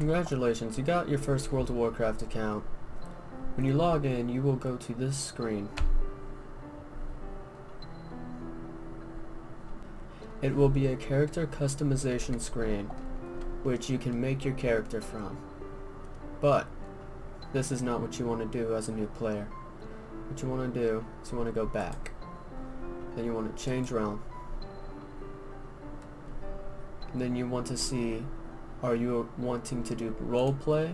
Congratulations, you got your first World of Warcraft account. When you log in, you will go to this screen. It will be a character customization screen, which you can make your character from. But this is not what you want to do as a new player. What you want to do is you want to go back. Then you want to change realm. And then you want to see, are you wanting to do role play,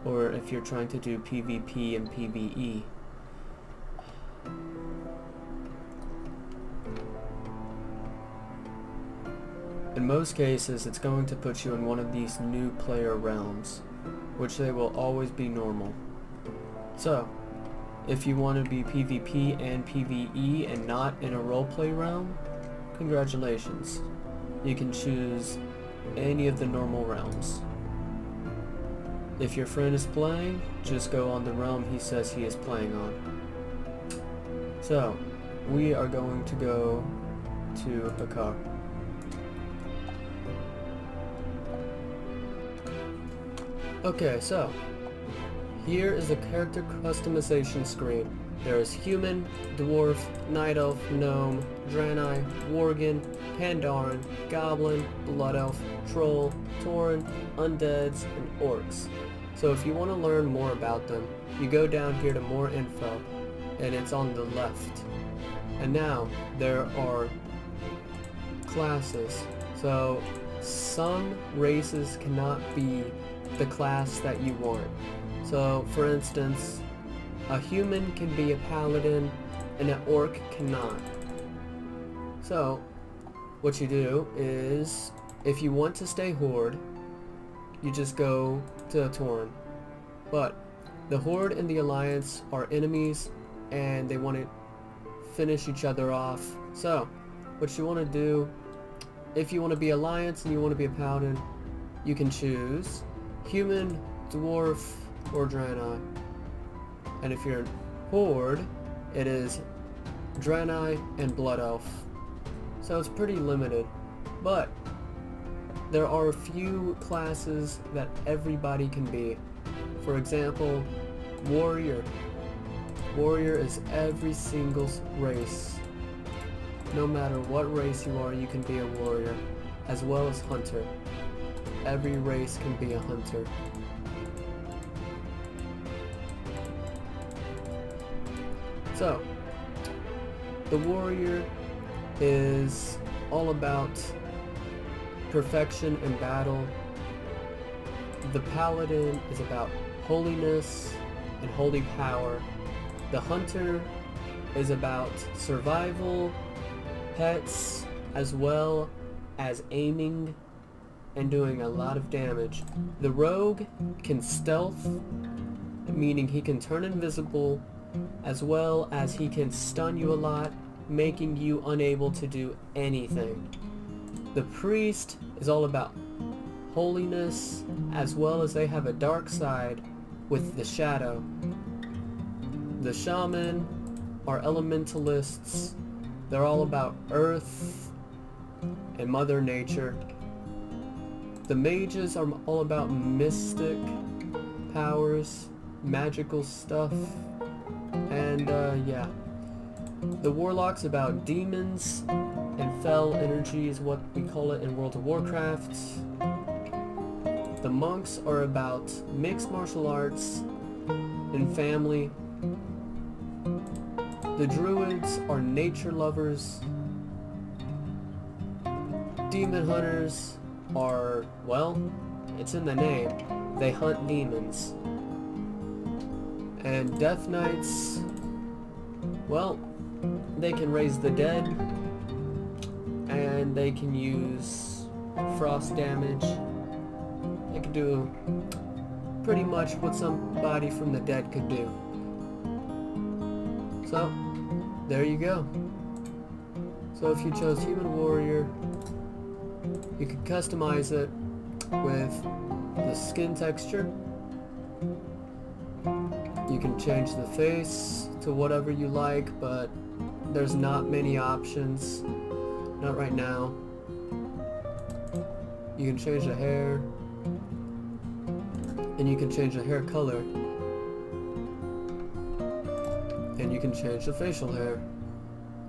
or if you're trying to do PvP and PvE. In most cases, it's going to put you in one of these new player realms, which they will always be normal. So, if you want to be PvP and PvE and not in a roleplay realm, congratulations. You can choose any of the normal realms. If your friend is playing, just go on the realm he says he is playing on. So, we are going to go to a car. Okay, so here is the character customization screen. There is human, dwarf, night elf, gnome, draenei, worgen, Pandaren, goblin, blood elf, troll, tauren, undeads, and orcs. So if you want to learn more about them, you go down here to more info, and it's on the left. And now there are classes. So some races cannot be the class that you want. So for instance, a human can be a paladin and an orc cannot. So what you do is, if you want to stay horde, you just go to a tauren. But the horde and the alliance are enemies and they want to finish each other off. So what you want to do, if you want to be alliance and you want to be a paladin, you can choose human, dwarf, or draenei. And if you're horde, it is draenei and blood elf. So it's pretty limited, but there are a few classes that everybody can be. For example, warrior. Warrior is every single race. No matter what race you are, you can be a warrior, as well as hunter. Every race can be a hunter. So, the warrior is all about perfection in battle. The paladin is about holiness and holy power. The hunter is about survival, pets, as well as aiming and doing a lot of damage. The rogue can stealth, meaning he can turn invisible, as well as he can stun you a lot, making you unable to do anything. The priest is all about holiness, as well as they have a dark side with the shadow. The shaman are elementalists. They're all about earth and Mother Nature. The mages are all about mystic powers, magical stuff, and yeah. The warlock's about demons and fell energy is what we call it in World of Warcraft. The monks are about mixed martial arts and family. The druids are nature lovers. Demon hunters are, well, it's in the name, they hunt demons. And death knights, well, they can raise the dead, and they can use frost damage. They can do pretty much what somebody from the dead could do. So, there you go. So if you chose human warrior, you could customize it with the skin texture. You can change the face to whatever you like, but there's not many options. Not right now. You can change the hair. and you can change the hair color, and you can change the facial hair.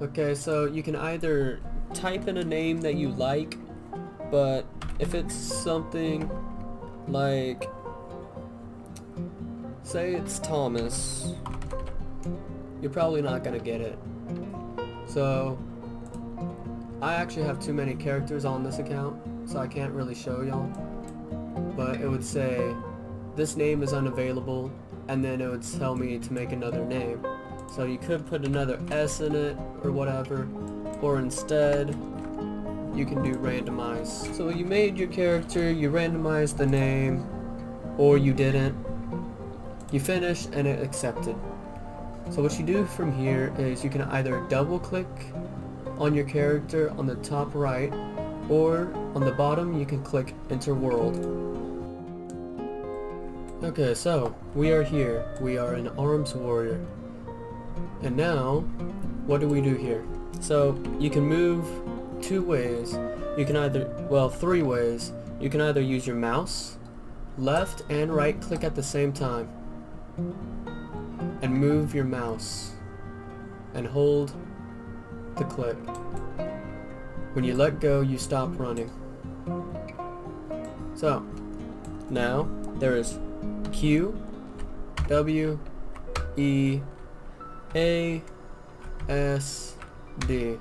Okay, so you can either type in a name that you like, but if it's something like, say it's Thomas, you're probably not gonna get it. So I actually have too many characters on this account, so I can't really show y'all, but it would say this name is unavailable, and then it would tell me to make another name. So you could put another S in it or whatever, or instead you can do randomize. So you made your character, you randomized the name, or you didn't, you finished and it accepted. So what you do from here is you can either double click on your character on the top right, or on the bottom you can click enter world. Okay, so we are here. We are an arms warrior. And now, what do we do here? So you can move two ways. You can either, well, three ways. You can either use your mouse, left and right click at the same time, and move your mouse and hold the click. When you let go, you stop running. So now there is Q, W, E, A, S, D,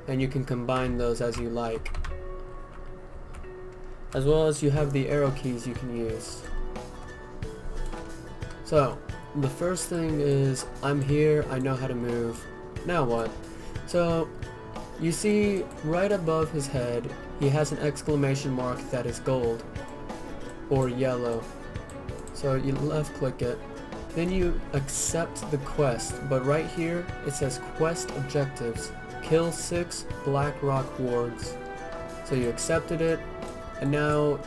and you can combine those as you like, as well as you have the arrow keys you can use. So the first thing is, I'm here, I know how to move. Now what? So you see right above his head he has an exclamation mark that is gold or yellow. So you left click it, then you accept the quest, but right here it says quest objectives, kill 6 black rock wards. So you accepted it, and now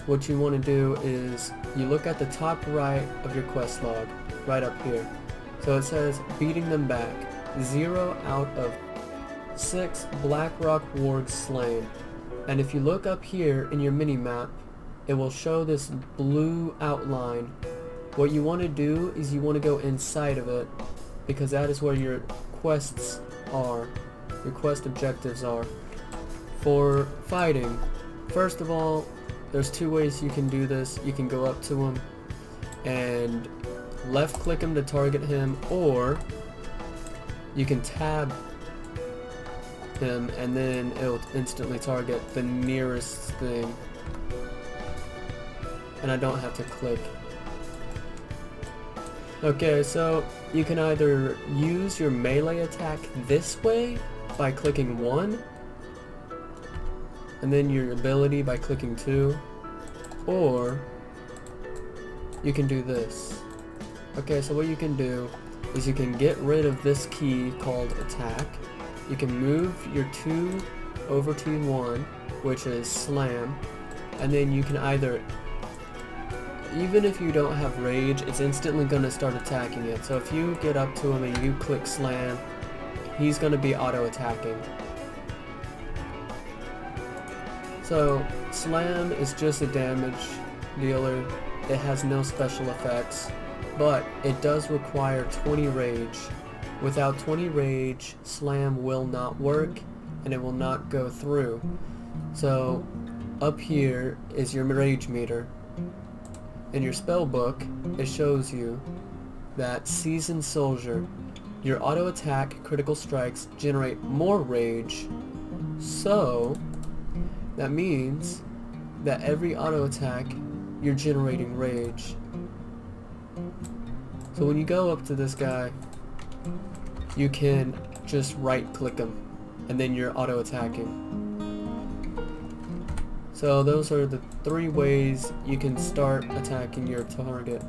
what you want to do is you look at the top right of your quest log, right up here. So it says beating them back, 0 out of 6 black rock wards slain. And if you look up here in your mini map, it will show this blue outline. What you want to do is you want to go inside of it, because that is where your quests are, your quest objectives are. For fighting, first of all, there's two ways you can do this. You can go up to him and left click him to target him, or you can tab him and then it'll instantly target the nearest thing, and I don't have to click. Okay, so you can either use your melee attack this way by clicking 1, and then your ability by clicking 2, or you can do this. Okay, so what you can do is you can get rid of this key called attack. You can move your 2 over to 1, which is slam, and then you can either, even if you don't have rage, it's instantly going to start attacking it. So if you get up to him and you click slam, he's going to be auto attacking. So slam is just a damage dealer. It has no special effects, but it does require 20 rage. Without 20 rage, slam will not work and it will not go through. So up here is your rage meter. In your spell book, it shows you that Seasoned Soldier, your auto attack critical strikes generate more rage, so that means that every auto attack you're generating rage. So when you go up to this guy, you can just right click him and then you're auto attacking. So those are the 3 ways you can start attacking your target.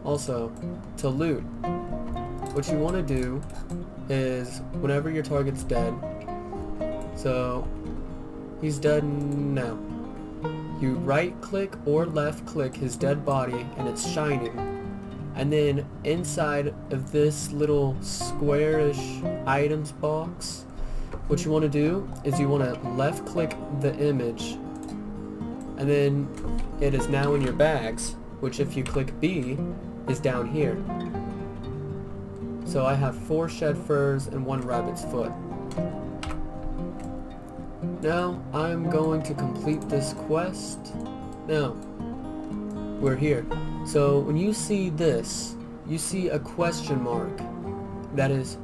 Also, to loot, what you want to do is whenever your target's dead, so he's dead now, you right click or left click his dead body and it's shining, and then inside of this little squarish items box, what you want to do is you want to left click the image and then it is now in your bags, which if you click B is down here. So I have 4 shed furs and 1 rabbit's foot. Now I'm going to complete this quest. Now we're here. So when you see this, you see a question mark that is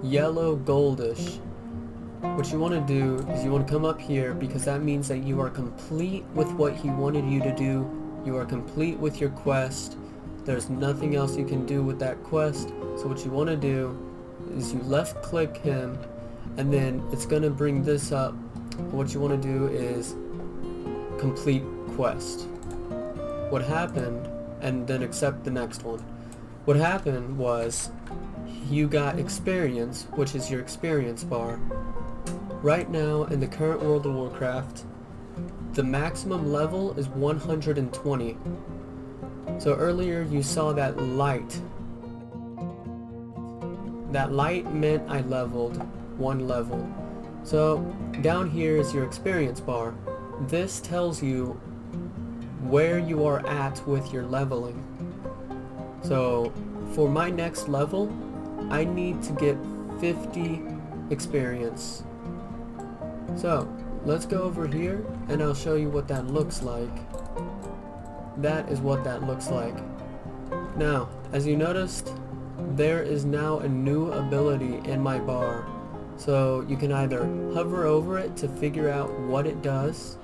yellow goldish. What you want to do is you want to come up here, because that means that you are complete with what he wanted you to do. You are complete with your quest. There's nothing else you can do with that quest. So what you want to do is you left click him, and then it's going to bring this up. What you want to do is complete quest. What happened, and then accept the next one. What happened was you got experience, which is your experience bar. Right now in the current World of Warcraft, the maximum level is 120. So earlier you saw that light. That light meant I leveled 1 level. So down here is your experience bar. This tells you where you are at with your leveling. So for my next level, I need to get 50 experience. So let's go over here and I'll show you what that looks like. That is what that looks like. Now, as you noticed, there is now a new ability in my bar. So you can either hover over it to figure out what it does,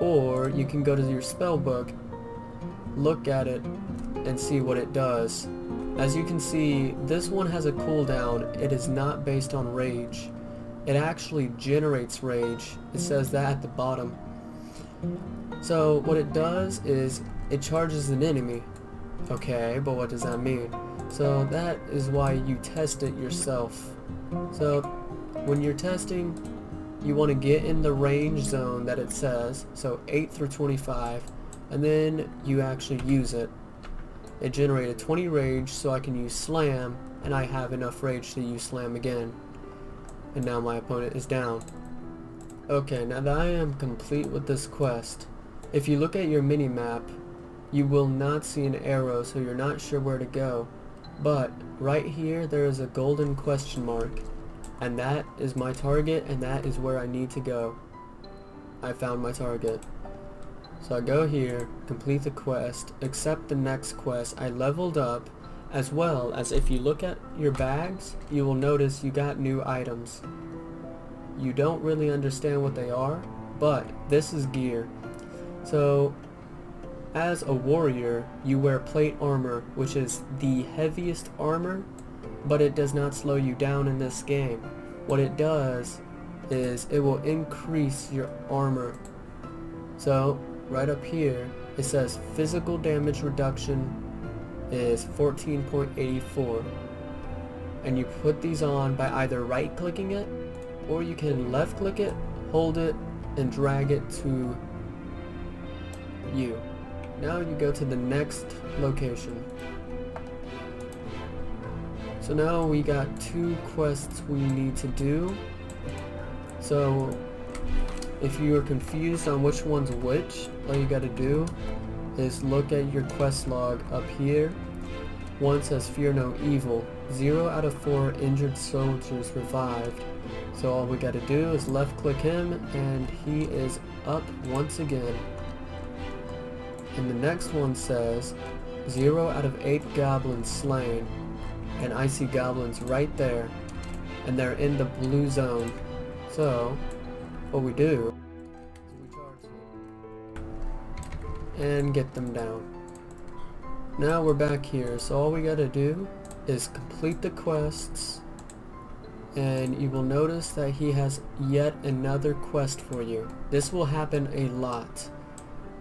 or you can go to your spell book, look at it, and see what it does. As you can see, this one has a cooldown. It is not based on rage. It actually generates rage. It says that at the bottom. So what it does is it charges an enemy. Okay, but what does that mean? So that is why you test it yourself. So when you're testing, you want to get in the range zone that it says, so 8 through 25, and then you actually use it. It generated 20 rage, so I can use slam, and I have enough rage to use slam again. And now my opponent is down. Okay, now that I am complete with this quest, if you look at your mini-map, you will not see an arrow, so you're not sure where to go. But right here there is a golden question mark, and that is my target, and that is where I need to go. I found my target. So I go here, complete the quest, accept the next quest. I leveled up, as well as if you look at your bags, you will notice you got new items. You don't really understand what they are, but this is gear. So as a warrior, you wear plate armor, which is the heaviest armor, but it does not slow you down in this game. What it does is it will increase your armor. So right up here it says physical damage reduction is 14.84, and you put these on by either right clicking it, or you can left click it, hold it, and drag it to you. Now you go to the next location. So now we got 2 quests we need to do. So if you are confused on which one's which, all you gotta do is look at your quest log up here. One says fear no evil. 0 out of 4 injured soldiers revived. So all we gotta do is left click him, and he is up once again. And the next one says 0 out of 8 goblins slain, and I see goblins right there, and they're in the blue zone. So what we do is we charge them and get them down. Now we're back here, so all we gotta do is complete the quests, and you will notice that he has yet another quest for you. This will happen a lot.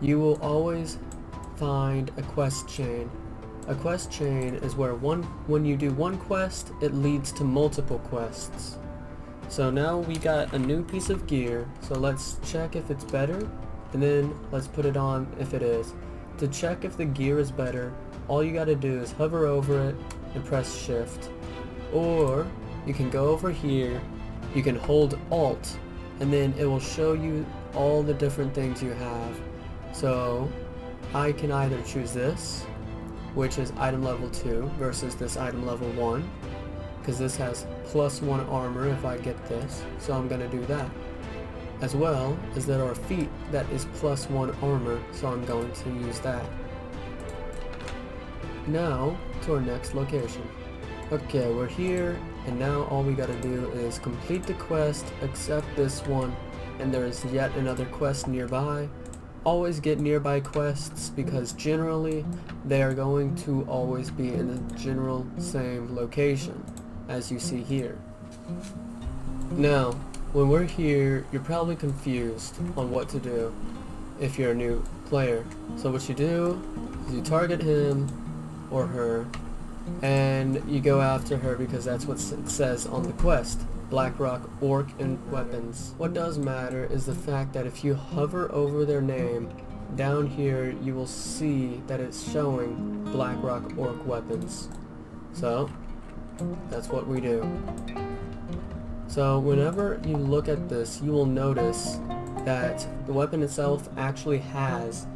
You will always find a quest chain. A quest chain is where when you do one quest, it leads to multiple quests. So now we got a new piece of gear, so let's check if it's better, and then let's put it on if it is. To check if the gear is better, all you gotta do is hover over it and press shift. Or you can go over here, you can hold alt and then it will show you all the different things you have. So I can either choose this, which is item level 2 versus this item level 1, because this has +1 armor if I get this, so I'm going to do that. As well as there are feet that is +1 armor, so I'm going to use that. Now to our next location. Okay, we're here, and now all we gotta do is complete the quest, accept this one, and there is yet another quest nearby. Always get nearby quests because generally they are going to always be in the general same location as you see here. Now, when we're here, you're probably confused on what to do if you're a new player. So what you do is you target him or her, and you go after her because that's what it says on the quest. Blackrock Orc and Weapons. What does matter is the fact that if you hover over their name, down here you will see that it's showing Blackrock Orc Weapons. So, that's what we do. So whenever you look at this, you will notice that the weapon itself actually has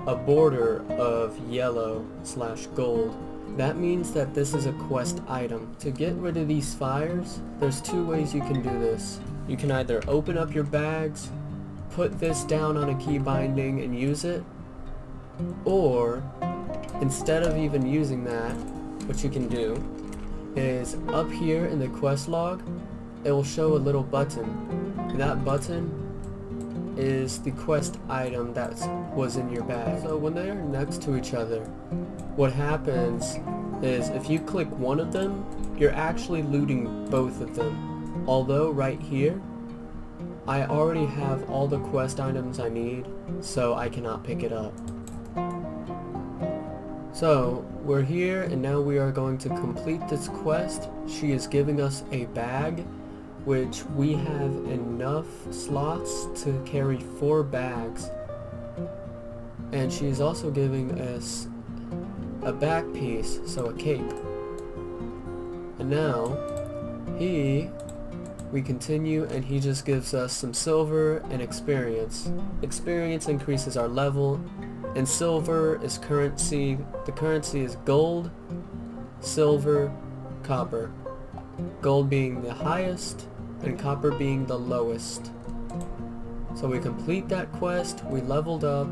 a border of yellow/gold. That means that this is a quest item. To get rid of these fires, there's 2 ways you can do this. You can either open up your bags, put this down on a key binding and use it, or instead of even using that, what you can do is up here in the quest log, it will show a little button. And that button is the quest item that was in your bag. So when they're next to each other, what happens is if you click one of them, you're actually looting both of them. Although right here, I already have all the quest items I need, so I cannot pick it up. So we're here, and now we are going to complete this quest. She is giving us a bag, which we have enough slots to carry 4 bags. And she is also giving us a back piece, so a cape. And now, we continue, and he just gives us some silver and experience. Experience increases our level, and silver is currency. The currency is gold, silver, copper. Gold being the highest, and copper being the lowest. So we complete that quest, we leveled up,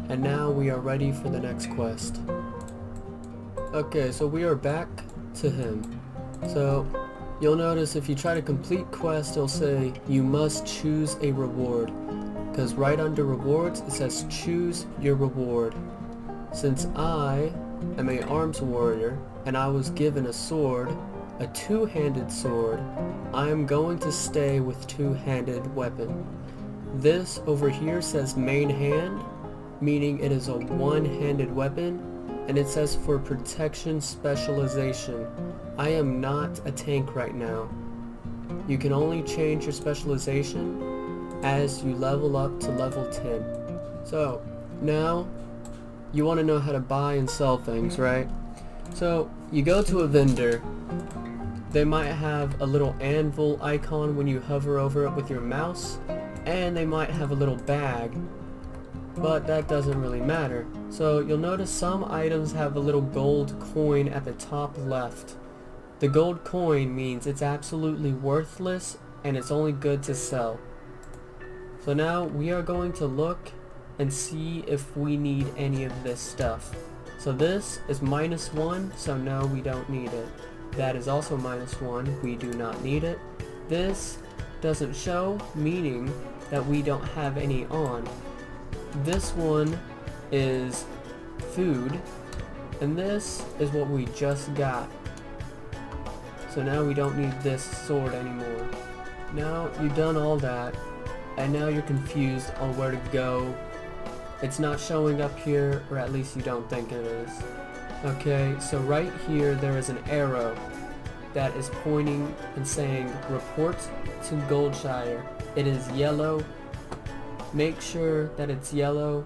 and now we are ready for the next quest. Okay, so we are back to him. So you'll notice if you try to complete quest, it'll say you must choose a reward, because right under rewards it says choose your reward. Since I am a arms warrior and I was given a sword, a 2-handed sword, I am going to stay with 2-handed weapon. This over here says main hand, meaning it is a 1-handed weapon, and it says for protection specialization. I am not a tank right now. You can only change your specialization as you level up to level 10. So now you want to know how to buy and sell things, right? So you go to a vendor. They might have a little anvil icon when you hover over it with your mouse, and they might have a little bag, but that doesn't really matter. So you'll notice some items have a little gold coin at the top left. The gold coin means it's absolutely worthless and it's only good to sell. So now we are going to look and see if we need any of this stuff. So this is -1, so no, we don't need it. That is also -1, we do not need it. This doesn't show, meaning that we don't have any on. This one is food, and this is what we just got. So now we don't need this sword anymore. Now you've done all that, and now you're confused on where to go. It's not showing up here, or at least you don't think it is. Okay, so right here there is an arrow that is pointing and saying report to Goldshire. It is yellow. Make sure that it's yellow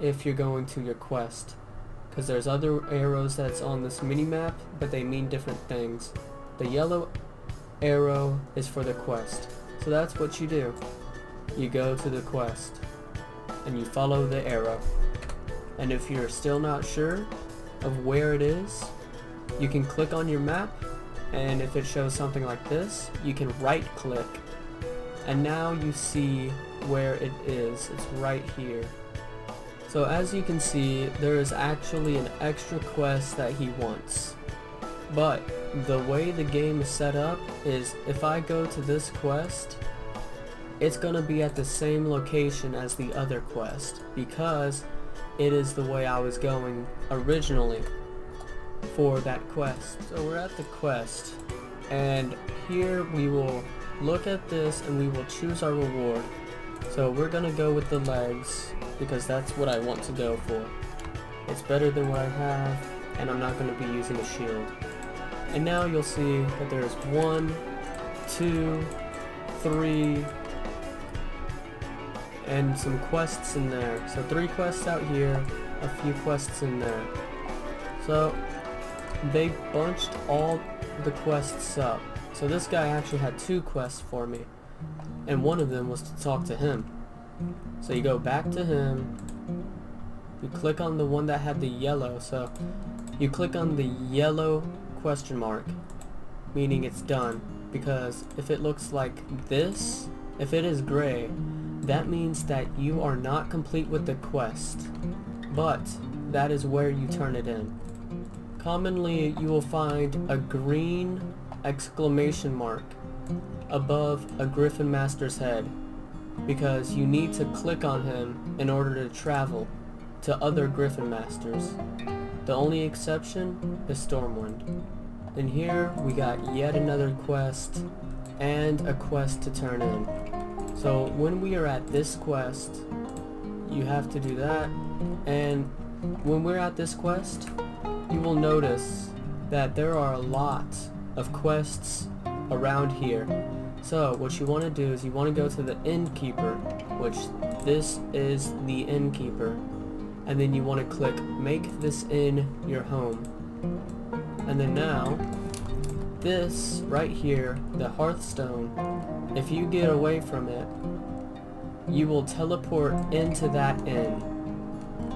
if you're going to your quest, because there's other arrows that's on this mini-map, but they mean different things. The yellow arrow is for the quest. So that's what you do. You go to the quest and you follow the arrow. And if you're still not sure of where it is, you can click on your map, and if it shows something like this, you can right click, and now you see where it is. It's right here. So as you can see, there is actually an extra quest that he wants. But the way the game is set up is if I go to this quest, it's gonna be at the same location as the other quest because it is the way I was going originally for that quest. So we're at the quest, and here we will look at this and we will choose our reward. So we're gonna go with the legs because that's what I want to go for. It's better than what I have, and I'm not gonna be using a shield. And now you'll see that there's 1, 2, 3, and some quests in there. So 3 quests out here, a few quests in there. So they bunched all the quests up. So this guy actually had 2 quests for me, and one of them was to talk to him. So you go back to him, you click on the one that had the yellow, so you click on the yellow question mark, meaning it's done, because if it looks like this, if it is gray, that means that you are not complete with the quest, but that is where you turn it in. Commonly you will find a green exclamation mark above a Griffin Master's head, because you need to click on him in order to travel to other Griffin Masters. The only exception is Stormwind. And here we got yet another quest and a quest to turn in. So when we are at this quest, you have to do that, and when we're at this quest, you will notice that there are a lot of quests around here. So what you want to do is you want to go to the innkeeper, which this is the innkeeper, and then you want to click make this inn your home. And then now this right here, the Hearthstone, if you get away from it, you will teleport into that inn,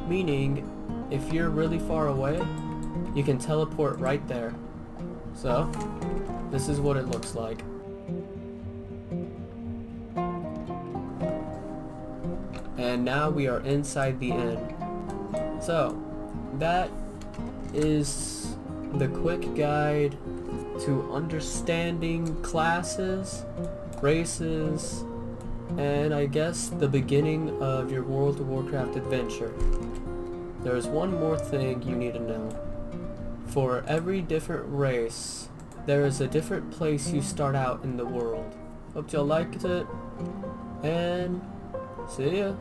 meaning if you're really far away, you can teleport right there. So this is what it looks like. And now we are inside the inn. So that is the quick guide to understanding classes, races, and I guess the beginning of your World of Warcraft adventure. There's one more thing you need to know. For every different race, there is a different place you start out in the world. Hope y'all liked it, and see ya.